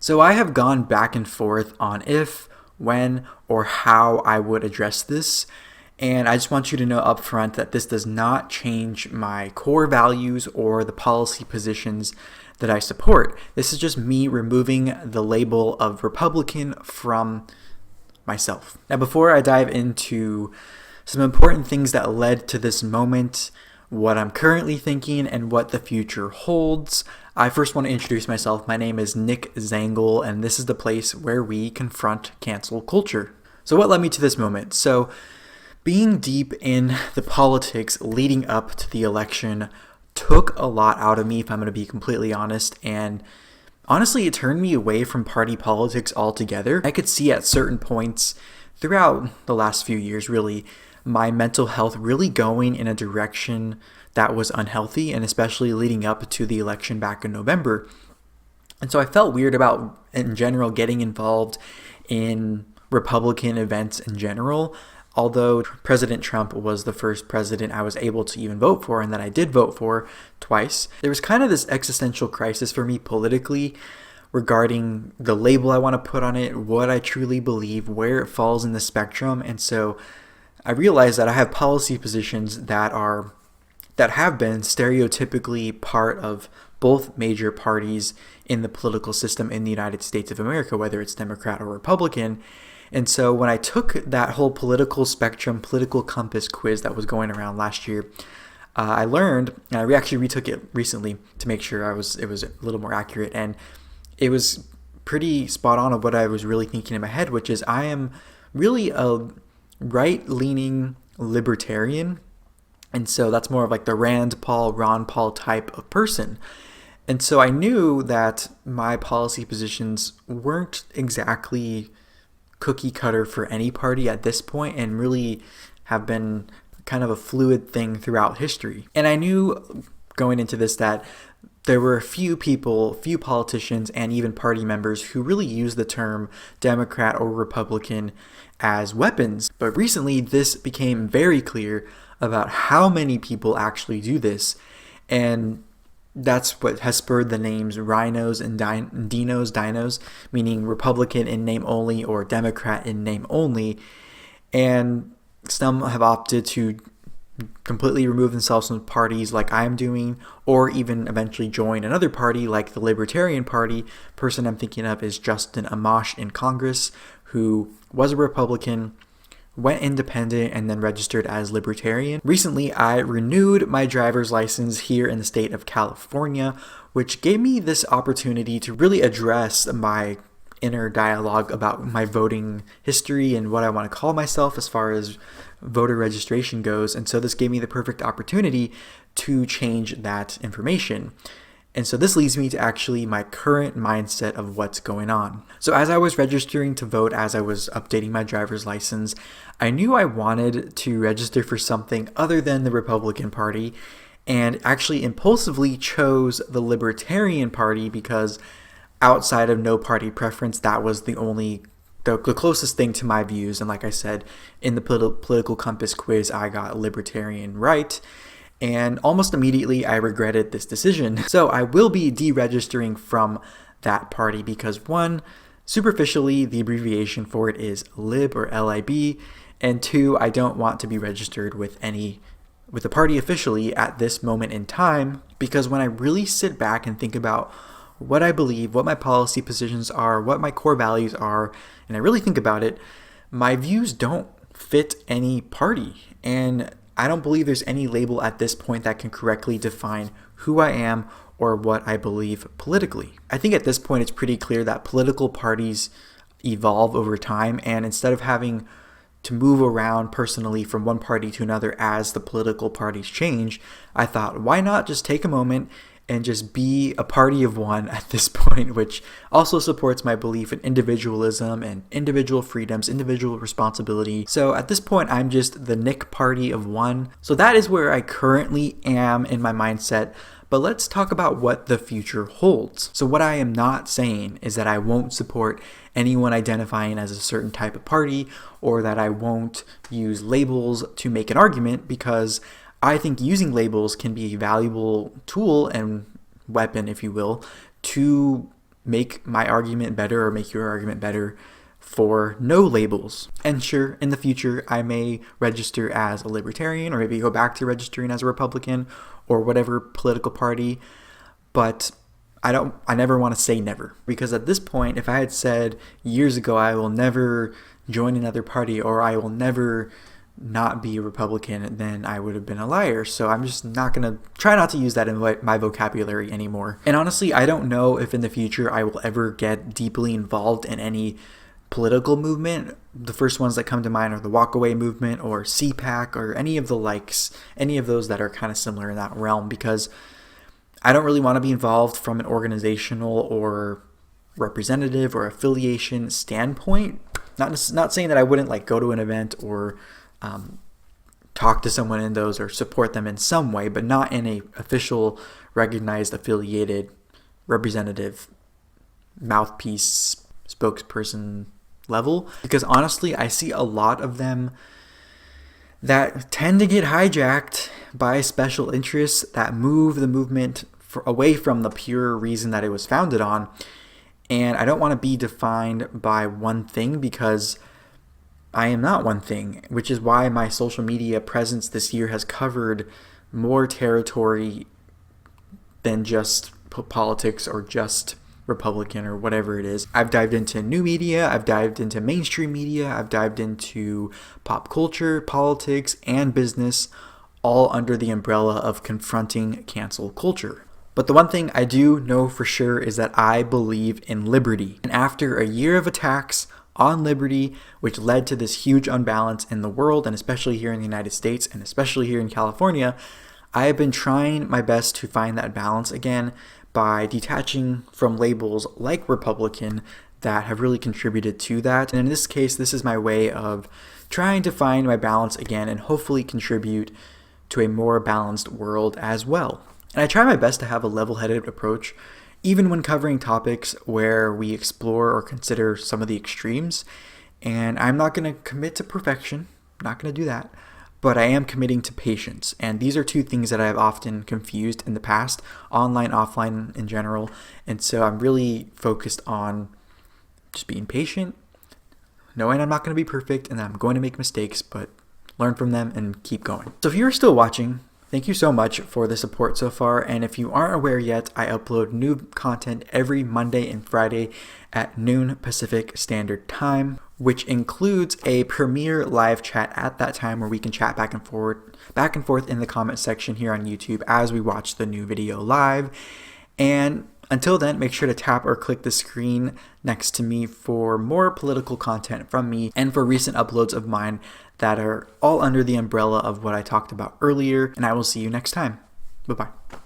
So I have gone back and forth on if, when, or how I would address this. And I just want you to know up front that this does not change my core values or the policy positions that I support. This is just me removing the label of Republican from myself. Now, before I dive into some important things that led to this moment, what I'm currently thinking, and what the future holds, I first want to introduce myself. My name is Nick Zangle, and this is the place where we confront cancel culture. So what led me to this moment? So being deep in the politics leading up to the election took a lot out of me, if I'm going to be completely honest, and honestly, it turned me away from party politics altogether. I could see at certain points throughout the last few years, really, my mental health really going in a direction that was unhealthy, and especially leading up to the election back in November. And so I felt weird about, in general, getting involved in Republican events in general. Although President Trump was the first president I was able to even vote for, and that I did vote for twice, there was kind of this existential crisis for me politically regarding the label I want to put on it, what I truly believe, where it falls in the spectrum. And so I realized that I have policy positions that have been stereotypically part of both major parties in the political system in the United States of America, whether it's Democrat or Republican. And so when I took that whole political spectrum, political compass quiz that was going around last year, I learned, and I actually retook it recently to make sure it was a little more accurate, and it was pretty spot on of what I was really thinking in my head, which is I am really a right-leaning libertarian. And so that's more of like the Rand Paul, Ron Paul type of person. And so I knew that my policy positions weren't exactly cookie cutter for any party at this point, and really have been kind of a fluid thing throughout history. And I knew going into this that there were a few people, few politicians, and even party members who really use the term Democrat or Republican as weapons. But recently, this became very clear about how many people actually do this. And that's what has spurred the names rhinos and dinos, meaning Republican in name only or Democrat in name only. And some have opted to completely remove themselves from parties like I'm doing, or even eventually join another party like the Libertarian Party. Person I'm thinking of is Justin Amash in Congress, who was a Republican, went independent, and then registered as libertarian. Recently, I renewed my driver's license here in the state of California, which gave me this opportunity to really address my inner dialogue about my voting history and what I want to call myself as far as voter registration goes. And so this gave me the perfect opportunity to change that information. And so this leads me to actually my current mindset of what's going on. So as I was registering to vote, as I was updating my driver's license, I knew I wanted to register for something other than the Republican Party, and actually impulsively chose the Libertarian Party because outside of no party preference, that was the closest thing to my views. And like I said, in the political compass quiz, I got libertarian right. And almost immediately, I regretted this decision. So I will be deregistering from that party because, one, superficially, the abbreviation for it is LIB or LIB. And two, I don't want to be registered with the party officially at this moment in time, because when I really sit back and think about what I believe, what my policy positions are, what my core values are, and I really think about it, my views don't fit any party. And I don't believe there's any label at this point that can correctly define who I am or what I believe politically. I think at this point it's pretty clear that political parties evolve over time, and instead of having to move around personally from one party to another as the political parties change, I thought, why not just take a moment and just be a party of one at this point, which also supports my belief in individualism and individual freedoms, individual responsibility. So at this point, I'm just the Nick party of one. So that is where I currently am in my mindset. But let's talk about what the future holds. So what I am not saying is that I won't support anyone identifying as a certain type of party, or that I won't use labels to make an argument, because I think using labels can be a valuable tool and weapon, if you will, to make my argument better or make your argument better for no labels. And sure, in the future, I may register as a libertarian or maybe go back to registering as a Republican or whatever political party, but I never want to say never, because at this point, if I had said years ago I will never join another party or I will never not be a Republican, then I would have been a liar. So I'm just not going to try not to use that in my vocabulary anymore. And honestly, I don't know if in the future I will ever get deeply involved in any political movement. The first ones that come to mind are the walkaway movement or CPAC or any of the likes, any of those that are kind of similar in that realm, because I don't really want to be involved from an organizational or representative or affiliation standpoint. Not saying that I wouldn't like go to an event or talk to someone in those or support them in some way, but not in a official, recognized, affiliated, representative, mouthpiece, spokesperson level. Because honestly, I see a lot of them that tend to get hijacked by special interests that move the movement away from the pure reason that it was founded on. And I don't want to be defined by one thing, because I am not one thing, which is why my social media presence this year has covered more territory than just politics or just Republican or whatever it is. I've dived into new media, I've dived into mainstream media, I've dived into pop culture, politics, and business, all under the umbrella of confronting cancel culture. But the one thing I do know for sure is that I believe in liberty. And after a year of attacks on liberty, which led to this huge unbalance in the world, and especially here in the United States, and especially here in California, I have been trying my best to find that balance again by detaching from labels like Republican that have really contributed to that. And in this case, this is my way of trying to find my balance again and hopefully contribute to a more balanced world as well. And I try my best to have a level-headed approach, even when covering topics where we explore or consider some of the extremes. And I'm not going to commit to perfection, not going to do that, but I am committing to patience. And these are two things that I have often confused in the past, online, offline in general. And so I'm really focused on just being patient, knowing I'm not going to be perfect and that I'm going to make mistakes, but learn from them and keep going. So if you're still watching, thank you so much for the support so far. And if you aren't aware yet, I upload new content every Monday and Friday at noon Pacific Standard Time, which includes a premiere live chat at that time where we can chat back and forth in the comment section here on YouTube as we watch the new video live. And until then, make sure to tap or click the screen next to me for more political content from me and for recent uploads of mine that are all under the umbrella of what I talked about earlier. And I will see you next time. Bye-bye.